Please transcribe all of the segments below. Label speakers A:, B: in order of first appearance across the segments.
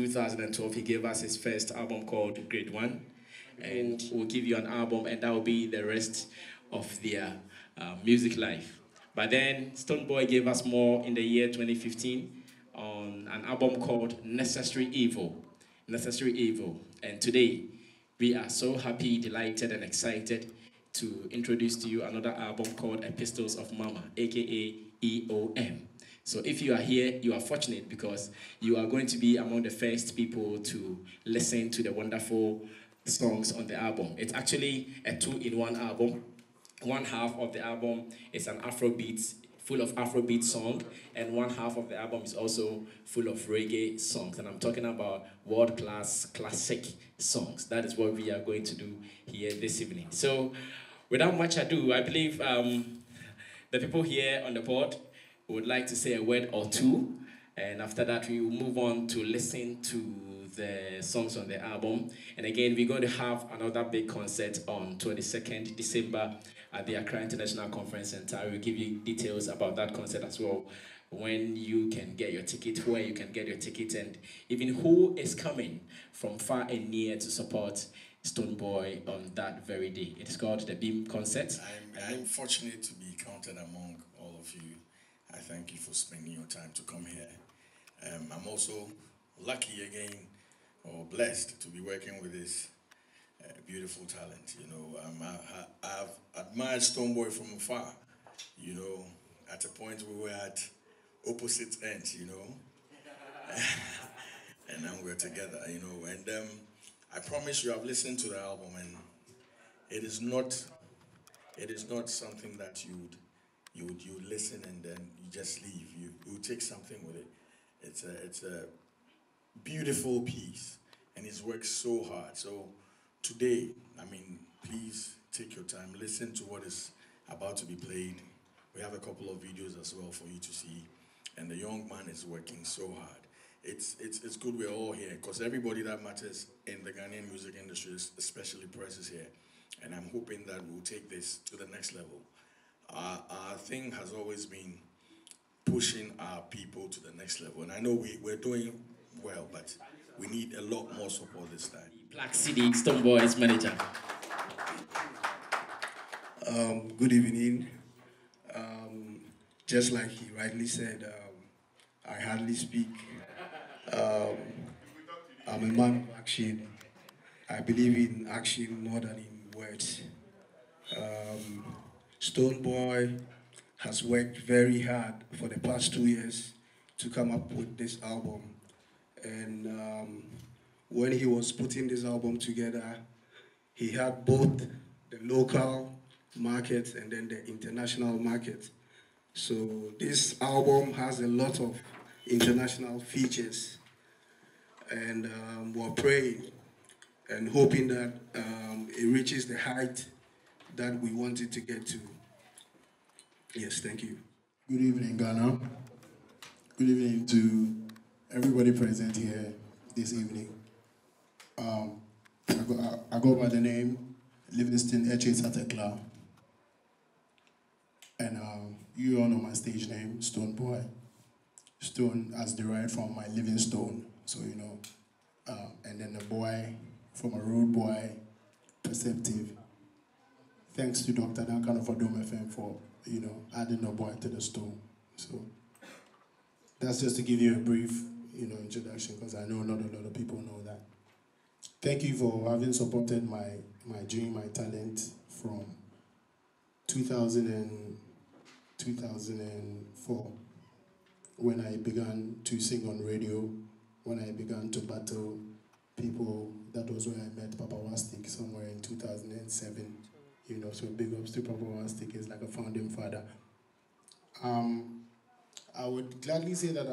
A: 2012, he gave us his first album called Grade One, and we'll give you an album, and that will be the rest of their music life. But then Stonebwoy gave us more in the year 2015 on an album called Necessary Evil. Necessary Evil. And today, we are so happy, delighted, and excited to introduce to you another album called Epistles of Mama, aka EOM. So if you are here, you are fortunate because you are going to be among the first people to listen to the wonderful songs on the album. It's actually a two-in-one album. One half of the album is an Afrobeat, full of Afrobeat song, and one half of the album is also full of reggae songs. And I'm talking about world-class classic songs. That is what we are going to do here this evening. So without much ado, I believe the people here on the board would like to say a word or two, and after that we will move on to listen to the songs on the album. And again, we're going to have another big concert on 22nd December at the Accra International Conference Center. I will give you details about that concert as well, when you can get your ticket, where you can get your ticket, and even who is coming from far and near to support Stonebwoy on that very day. It is called the BHIM concert.
B: I'm fortunate to be counted among all of you. I thank you for spending your time to come here. I'm also lucky again, or blessed, to be working with this beautiful talent. You know, I've admired Stonebwoy from afar. You know, at a point we were at opposite ends. You know, and now we're together. You know, and I promise you, I've listened to the album, and it is not something that you listen and then you just leave. You take something with it. It's a beautiful piece, and he's worked so hard. So today, I mean, please take your time, listen to what is about to be played. We have a couple of videos as well for you to see, and the young man is working so hard. It's good we're all here, because everybody that matters in the Ghanaian music industry, especially Press, is here, and I'm hoping that we'll take this to the next level. Our thing has always been pushing our people to the next level, and I know we're doing well, but we need a lot more support this time.
A: Black City, Stonebwoy's manager.
C: Good evening. Just like he rightly said, I hardly speak. I'm a man of action. I believe in action more than in words. Stonebwoy has worked very hard for the past 2 years to come up with this album. And when he was putting this album together, he had both the local market and then the international market. So this album has a lot of international features. And we're praying and hoping that it reaches the height that we want it to get to. Yes, thank you.
D: Good evening, Ghana. Good evening to everybody present here this evening. I go by the name Livingston Eche Satekla. And you all know my stage name, Stonebwoy. Stone as derived from my living stone, so you know. And then the boy from a road boy perceptive. Thanks to Dr. Duncan of Adom FM for, you know, adding a boy to the stone. So that's just to give you a brief, you know, introduction, because I know not a lot of people know that. Thank you for having supported my dream, my talent from 2004, when I began to sing on radio, when I began to battle people. That was where I met Papa Wastik somewhere in 2007. You know, so big ups to Papa Wastik, is like a founding father. I would gladly say that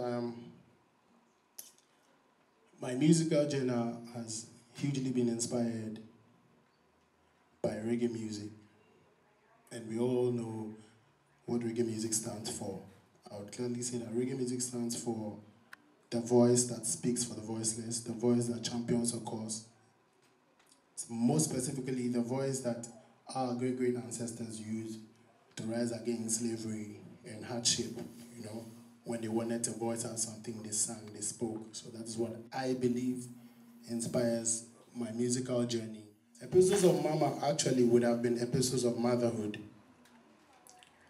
D: my musical journey has hugely been inspired by reggae music. And we all know what reggae music stands for. I would gladly say that reggae music stands for the voice that speaks for the voiceless, the voice that champions a cause. Most specifically, the voice that our great ancestors used to rise against slavery and hardship, you know, when they wanted to voice out something, they sang, they spoke. So that is what I believe inspires my musical journey. Epistles of Mama actually would have been epistles of motherhood.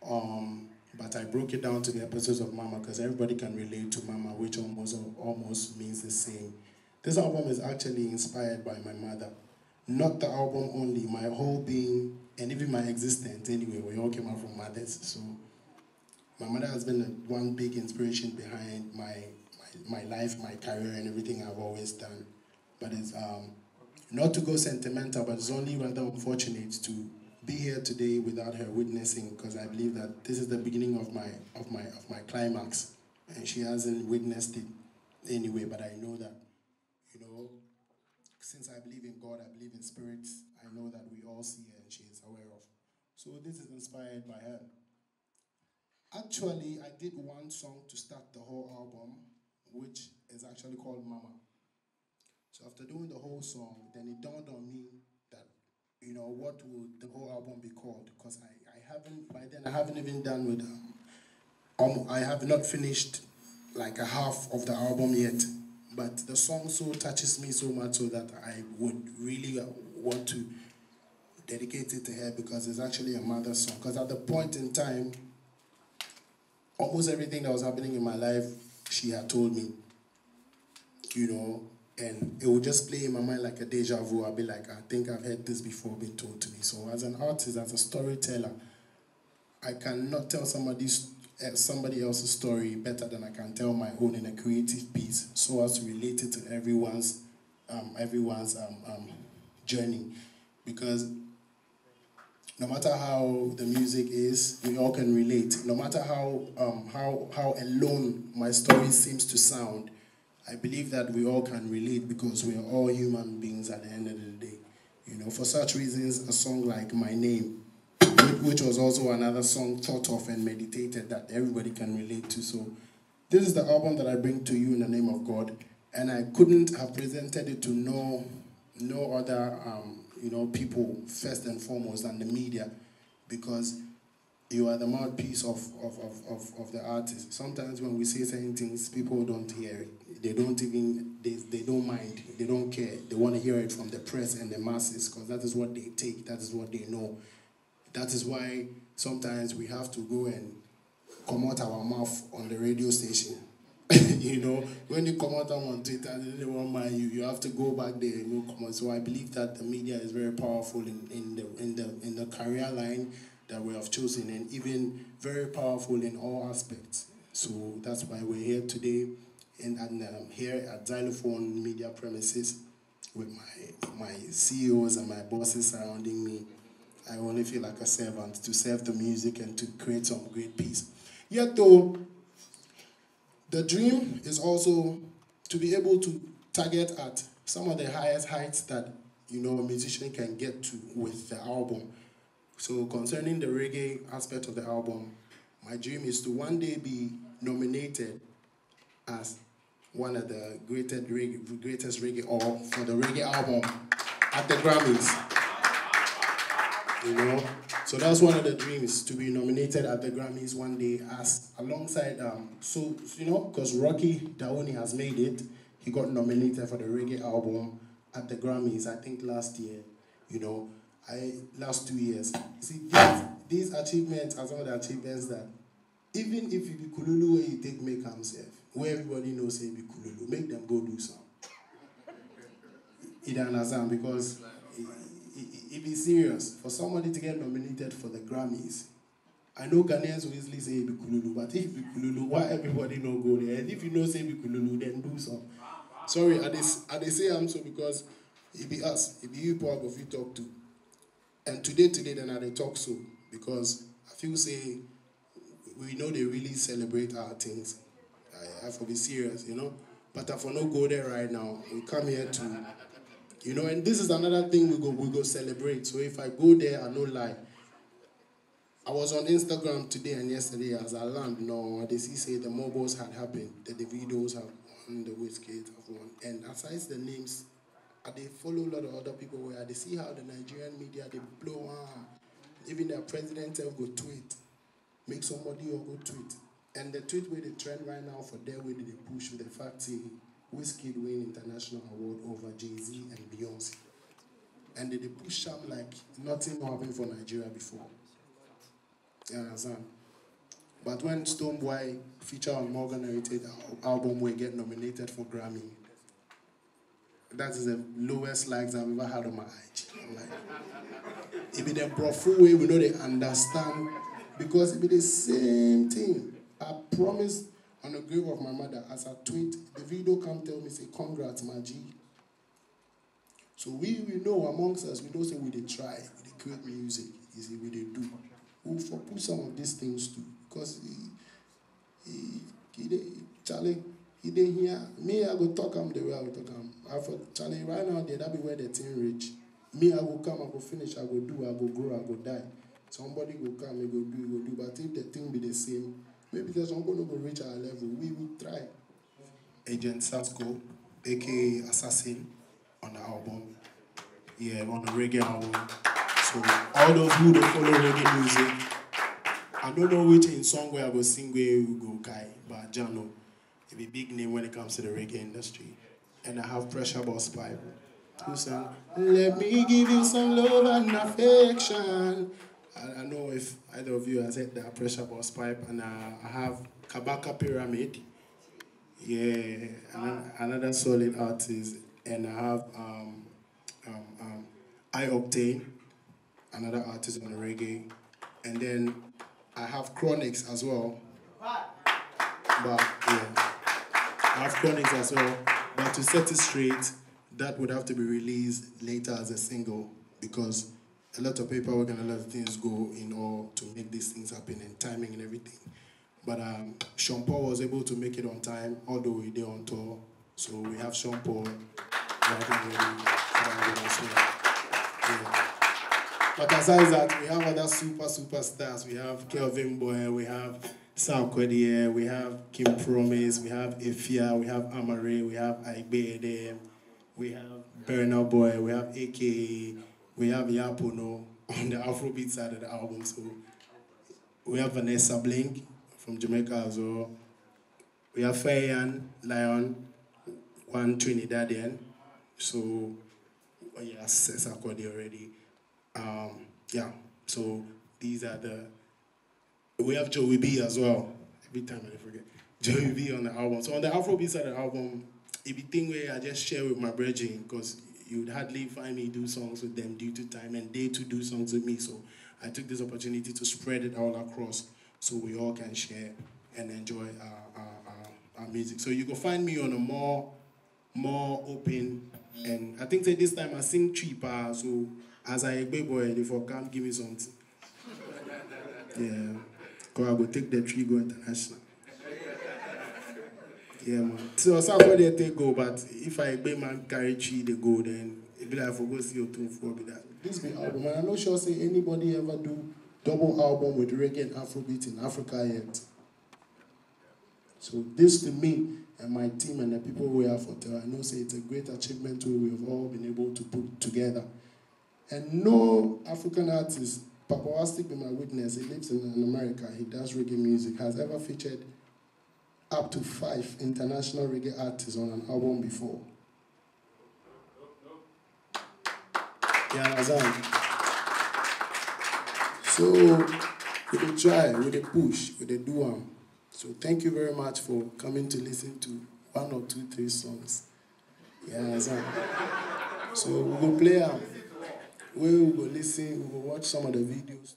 D: But I broke it down to the epistles of Mama because everybody can relate to Mama, which almost means the same. This album is actually inspired by my mother. Not the album only, my whole being, and even my existence anyway, we all came out from mothers. So my mother has been one big inspiration behind my life, my career, and everything I've always done. But it's not to go sentimental, but it's only rather unfortunate to be here today without her witnessing, because I believe that this is the beginning of my climax, and she hasn't witnessed it anyway. But I know that, you know, since I believe in God, I believe in spirits, I know that we all see her and she is aware of. So this is inspired by her. Actually, I did one song to start the whole album, which is actually called Mama. So after doing the whole song, then it dawned on me that, you know, what would the whole album be called? Because I haven't even done with, I have not finished like a half of the album yet. But the song so touches me so much so that I would really want to dedicate it to her, because it's actually a mother's song. Because at the point in time, almost everything that was happening in my life, she had told me, you know, and it would just play in my mind like a deja vu. I'd be like, I think I've heard this before being told to me. So as an artist, as a storyteller, I cannot tell somebody else's story better than I can tell my own in a creative piece, so as to relate it to everyone's journey. Because no matter how the music is, we all can relate. No matter how alone my story seems to sound, I believe that we all can relate, because we are all human beings at the end of the day. You know, for such reasons, a song like My Name, which was also another song thought of and meditated, that everybody can relate to. So this is the album that I bring to you in the name of God, and I couldn't have presented it to no other you know, people first and foremost than the media, because you are the mouthpiece of the artist. Sometimes when we say certain things, people don't hear it. They don't mind. They don't care. They want to hear it from the press and the masses, because that is what they take. That is what they know. That is why sometimes we have to go and come out our mouth on the radio station. You know, when you come out on Twitter and they won't mind you, you have to go back there and you come on. So I believe that the media is very powerful in the career line that we have chosen, and even very powerful in all aspects. So that's why we're here today, and here at Xylophone Media premises with my CEOs and my bosses surrounding me. I only feel like a servant to serve the music and to create some great piece. Yet though, the dream is also to be able to target at some of the highest heights that, you know, a musician can get to with the album. So concerning the reggae aspect of the album, my dream is to one day be nominated as one of the greatest reggae, or for the reggae album at the Grammys. You know, so that's one of the dreams, to be nominated at the Grammys one day, as alongside so you know, because Rocky Daoni has made it. He got nominated for the reggae album at the Grammys, I think last year. You know, last 2 years. See, these achievements are some of the achievements that, even if you be Kululu where you take make himself, where everybody knows say be Kululu, make them go do some. You don't understand? Because it be serious. For somebody to get nominated for the Grammys, I know Ghanaians will easily say be Kululu, but if be Kululu, why everybody no go there? And if you know say be Kululu, then do some. Sorry, I say I'm so, because it be us, it be you people of you talk to. And today then I talk so, because I feel say we know they really celebrate our things. I have to be serious, you know. But if I no go there right now, we come here to, you know, and this is another thing we go celebrate. So if I go there, I no lie. I was on Instagram today and yesterday as I land. No, they say the mobiles had happened, that the videos have won, the Wizkid have won. And aside the names, they follow a lot of other people where they see how the Nigerian media, they blow on. Even their president will go tweet, make somebody or go tweet. And the tweet where the trend right now for their way they push with the fact that Wizkid win international award over Jay-Z and Beyonce. And they push them like nothing happened for Nigeria before. You understand? But when Stonebwoy feature on Morgan Heritage album will get nominated for Grammy, that is the lowest likes I've ever had on my IG. I'm like, if it's a brofu way, we know they understand, because it be the same thing. I promise on the grave of my mother, as I tweet, the video come tell me, say, congrats, my G. So we know amongst us, we don't say we they try, we they create music, you see, we they do. We for put some of these things too, because Charlie, he didn't hear me. I go talk him the way I go talk him. I for Charlie right now there, that be where the thing reach. Me, I go come, I go finish, I go do, I go grow, I go die. Somebody go come, he go do, he go do. But if the thing be the same, maybe there's somebody go reach our level. We will try. Agent Sasko, aka Assassin, on the album. Yeah, on the reggae album. So all those who don't follow reggae music, I don't know which in song where I go sing where we go Kai, but Jano, it's a big name when it comes to the reggae industry. And I have Pressure Boss Pipe, who sang, let me give you some love and affection. I know if either of you has heard that Pressure Boss Pipe, and I have Kabaka Pyramid. Yeah, another solid artist. And I have I Octane, another artist on the reggae. And then I have Chronixx as well. But yeah, I have Chronixx as well. But to set it straight, that would have to be released later as a single, because a lot of paperwork and a lot of things go in all to make these things happen, and timing and everything. But Sean Paul was able to make it on time, although we did on tour. So we have Sean Paul writing ready. Yeah. But aside that, we have other superstars. We have Kelvin Boy, we have Sam Kwediye, we have Kim Promise, we have Efia, we have Amare, we have Aigbe, we have Burna Boy, we have AKA, we have Yapono on the Afrobeat side of the album. So we have Vanessa Blink from Jamaica as well. We have Fayan Lion, one Trinidadian. So yeah, Sakwadi already. Yeah, so these are we have Joey B as well. Every time I forget. Joey B on the album. So on the Afrobeat side of the album, it be thing where I just share with my brethren, because you would hardly find me do songs with them due to time, and they to do songs with me. So I took this opportunity to spread it all across so we all can share and enjoy our music. So you can find me on a more open, and I think that this time I sing cheaper, so as I big boy, they for come give me something. Yeah, because I will take the tree go international. Yeah, man. So some for they take go, but if I big man carry tree, they go, then it be like for go see your 2 be that. This be album, and I'm not sure say anybody ever do double album with reggae and Afrobeat in Africa yet. So this to me and my team and the people we have for Terra, I know say it's a great achievement we've all been able to put together. And no African artist, Papa Wastik be my witness, he lives in America, he does reggae music, has ever featured up to 5 international reggae artists on an album before. You understand? So, we dey try, we dey push, we dey do them. So thank you very much for coming to listen to 1 or 2, 3 songs. You understand? So we will play them. We will listen, we will watch some of the videos.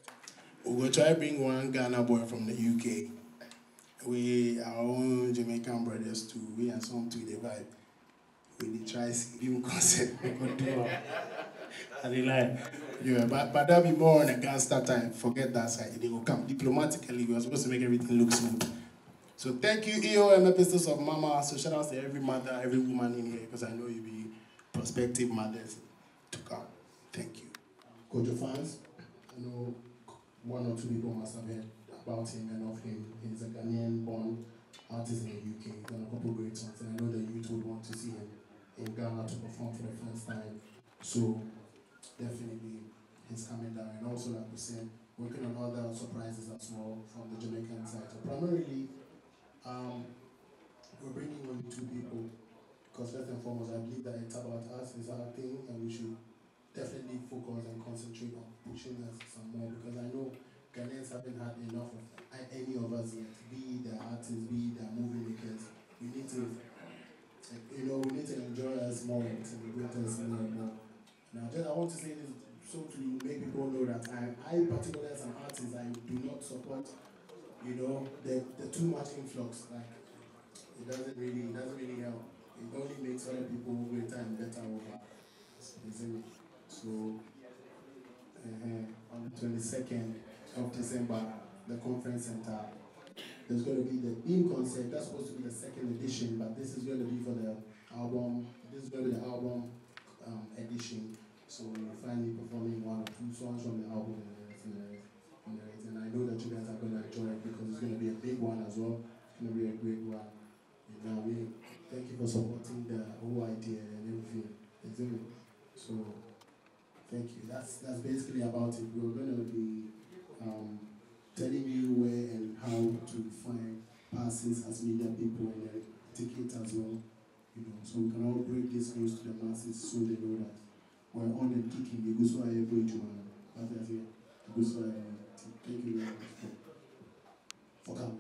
D: We will try to bring one Ghana boy from the UK. We, our own Jamaican brothers too, we and some too, they vibe. We try to give him concept, we could do it. And they like, yeah, but that'll be more on a gangster time. Forget that side. They will come diplomatically. We are supposed to make everything look smooth. So thank you, EOM Epistles of Mama. So shout out to every mother, every woman in here, because I know you'll be prospective mothers to come. Thank you. Kojo fans, I know 1 or 2 people must have heard about him and of him. He's a Ghanaian-born artist in the UK. He's done a couple of great songs, and I know the youth would want to see him in Ghana to perform for the first time. So definitely he's coming down, and also like we said, working on other surprises as well from the Jamaican side. So primarily because first and foremost, I believe that it's about us, it's our thing, and we should definitely focus and concentrate on pushing us some more, because I know Ghanaians haven't had enough of any of us yet, be the artists, be the movie makers. We need to, we need to enjoy us more and celebrate us more and more. Now, I want to say this so to make people know that I particularly as an artist, I do not support, the too much influx. Like, it doesn't really help. It only makes other people greater and better over. Isn't it? So, on the 22nd of December, the conference center, there's going to be the BHIM concert. That's supposed to be the second edition, but this is going to be for the album. This is going to be the album edition. So you'll find me performing one or two songs from the album and I know that you guys are going to enjoy it because it's going to be a big one as well. It's going to be a great one. You know what I mean? Thank you for supporting the whole idea and everything. So thank you. That's basically about it. We're going to be telling you where and how to find passes as media people and their tickets as well. So we can all break this news to the masses so they know that we're on and kicking. You go so I every July. Thank you very much for coming.